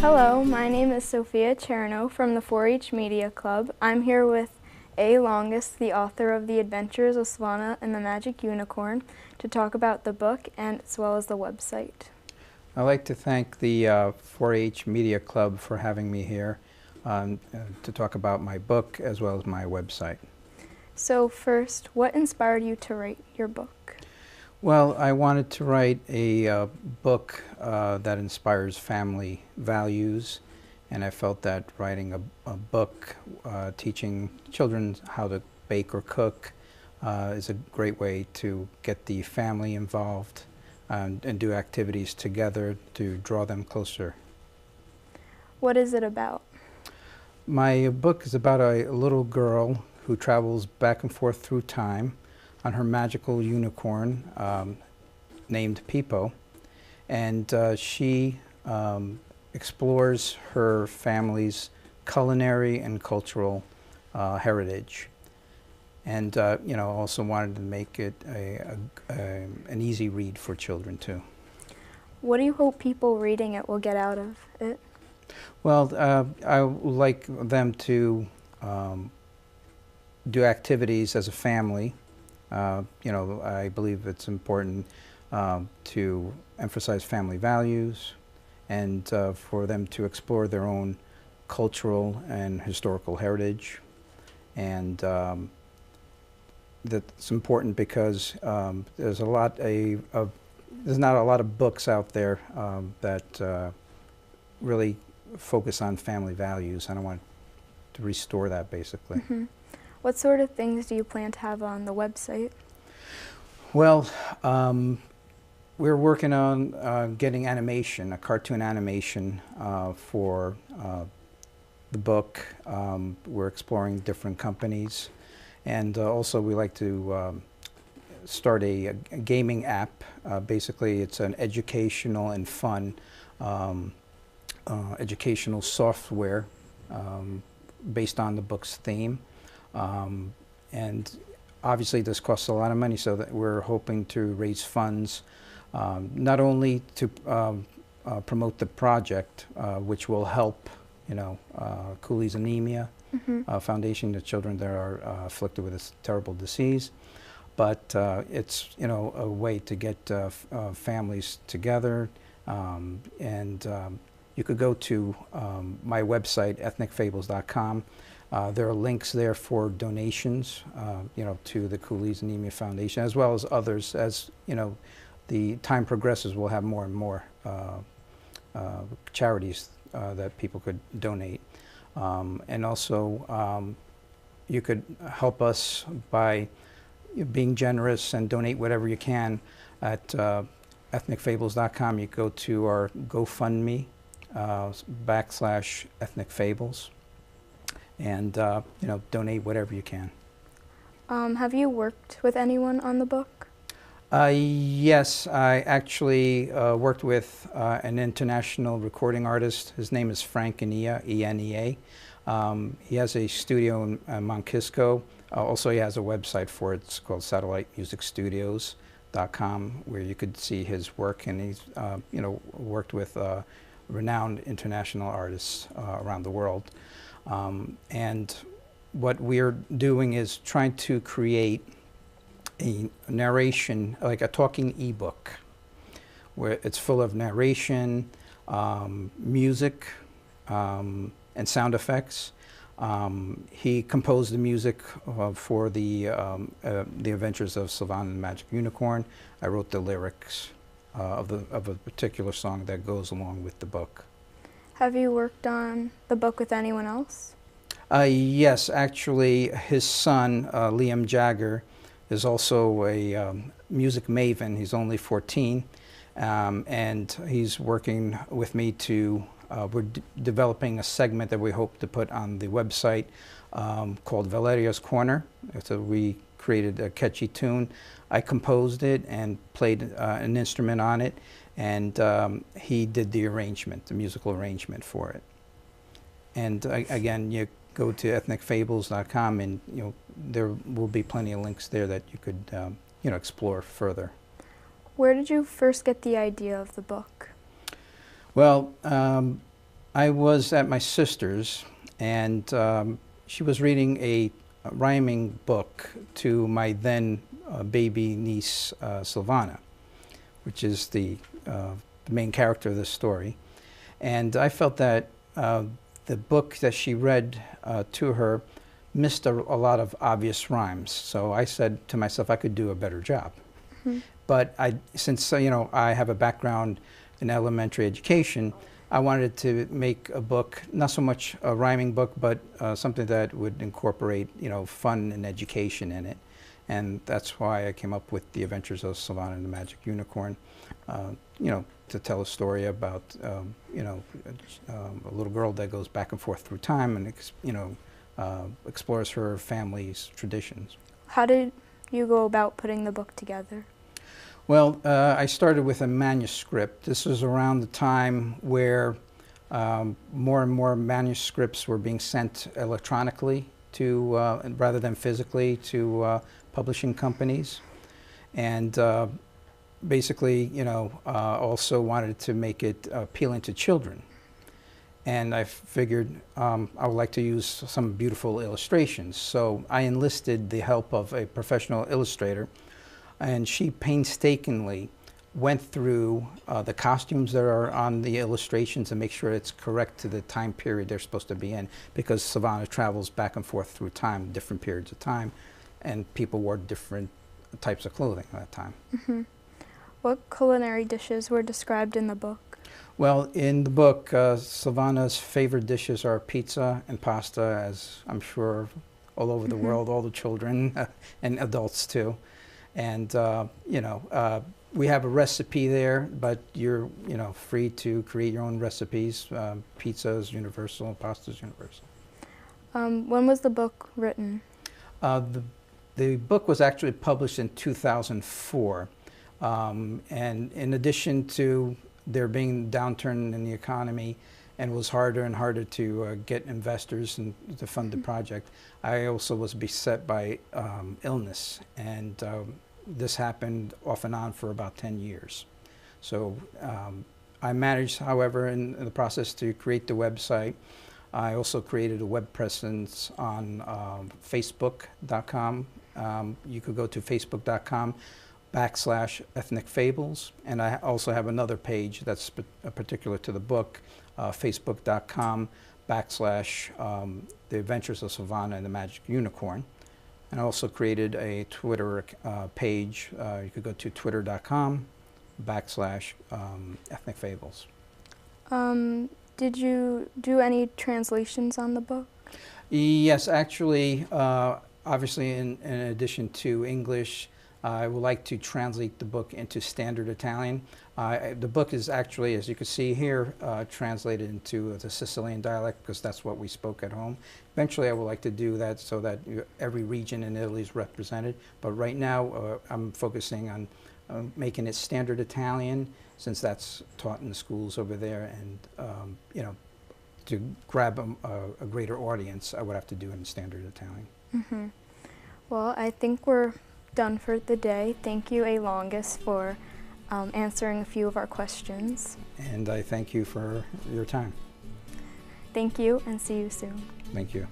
Hello, my name is Sophia Cherno from the 4-H Media Club. I'm here with Longus, the author of the Adventures of Silvana and the Magic Unicorn, to talk about the book and as well as the website. I'd like to thank the 4-H Media Club for having me here to talk about my book as well as my website. So first, what inspired you to write your book? Well, I wanted to write a book that inspires family values, and I felt that writing a book teaching children how to bake or cook is a great way to get the family involved and do activities together to draw them closer. What is it about? My book is about a little girl who travels back and forth through time on her magical unicorn named Peepo, and she explores her family's culinary and cultural heritage. And also wanted to make it an easy read for children too. What do you hope people reading it will get out of it? Well, I would like them to do activities as a family. I believe it's important to emphasize family values and for them to explore their own cultural and historical heritage. And that's important because there's not a lot of books out there that really focus on family values, and I want to restore that basically. Mm-hmm. What sort of things do you plan to have on the website? Well, we're working on getting animation, a cartoon animation for the book. We're exploring different companies, and also we like to start a gaming app. Basically, it's an educational and fun educational software based on the book's theme. And obviously this costs a lot of money, so that we're hoping to raise funds not only to promote the project, which will help Cooley's Anemia Foundation, the children that are afflicted with this terrible disease, but it's a way to get families together. And you could go to my website, ethnicfables.com. There are links there for donations, to the Cooley's Anemia Foundation, as well as others. As the time progresses, we'll have more and more charities that people could donate. And also, you could help us by being generous and donate whatever you can at ethnicfables.com. You go to our GoFundMe /ethnicfables. And donate whatever you can. Have you worked with anyone on the book? Yes, I actually worked with an international recording artist. His name is Frank Ania, E-N-E-A. He has a studio in Mount Kisco. Also, he has a website for it. It's called satellitemusicstudios.com, where you could see his work. And he's worked with renowned international artists around the world. And what we're doing is trying to create a narration, like a talking ebook, where it's full of narration, music, and sound effects. He composed the music for the Adventures of Silvana and the Magic Unicorn. I wrote the lyrics of a particular song that goes along with the book. Have you worked on the book with anyone else? Yes, actually, his son, Liam Jagger, is also a music maven. He's only 14, and he's working with me to, we're developing a segment that we hope to put on the website called Valeria's Corner. So we created a catchy tune. I composed it and played an instrument on it, and he did the arrangement, the musical arrangement for it. And again, you go to ethnicfables.com, and there will be plenty of links there that you could explore further. Where did you first get the idea of the book? Well, I was at my sister's, and she was reading a rhyming book to my then baby niece, Silvana, which is the main character of the story. And I felt that the book that she read to her missed a lot of obvious rhymes. So I said to myself, I could do a better job. Mm-hmm. But since I have a background in elementary education, I wanted to make a book, not so much a rhyming book, but something that would incorporate fun and education in it. And that's why I came up with The Adventures of Silvana and the Magic Unicorn, to tell a story about a little girl that goes back and forth through time and explores her family's traditions. How did you go about putting the book together? Well, I started with a manuscript. This was around the time where more and more manuscripts were being sent electronically to, rather than physically, to publishing companies. And basically, also wanted to make it appealing to children. And I figured I would like to use some beautiful illustrations. So I enlisted the help of a professional illustrator, and she painstakingly went through the costumes that are on the illustrations and make sure it's correct to the time period they're supposed to be in, because Silvana travels back and forth through time, different periods of time, and people wore different types of clothing at that time. Mm-hmm. What culinary dishes were described in the book? Well, in the book, Silvana's favorite dishes are pizza and pasta, as I'm sure all over the world, all the children and adults too. And we have a recipe there, but you're free to create your own recipes. Pizza is universal, pasta is universal. When was the book written? The book was actually published in 2004. And in addition to there being a downturn in the economy, and it was harder and harder to get investors and to fund the project, I also was beset by illness, and this happened off and on for about 10 years. So I managed, however, in the process to create the website. I also created a web presence on Facebook.com. You could go to Facebook.com/Ethnic Fables, and I also have another page that's particular to the book, Facebook.com/The Adventures of Silvana and the Magic Unicorn. And I also created a Twitter page. You could go to Twitter.com/Ethnic Fables. Did you do any translations on the book? Yes, actually, obviously in addition to English, I would like to translate the book into Standard Italian. The book is actually, as you can see here, translated into the Sicilian dialect, because that's what we spoke at home. Eventually I would like to do that so that every region in Italy is represented. But right now I'm focusing on making it Standard Italian, since that's taught in the schools over there, and to grab a greater audience, I would have to do it in Standard Italian. Mm-hmm. Well, I think we're done for the day. Thank you, A. Longus, for answering a few of our questions. And I thank you for your time. Thank you, and see you soon. Thank you.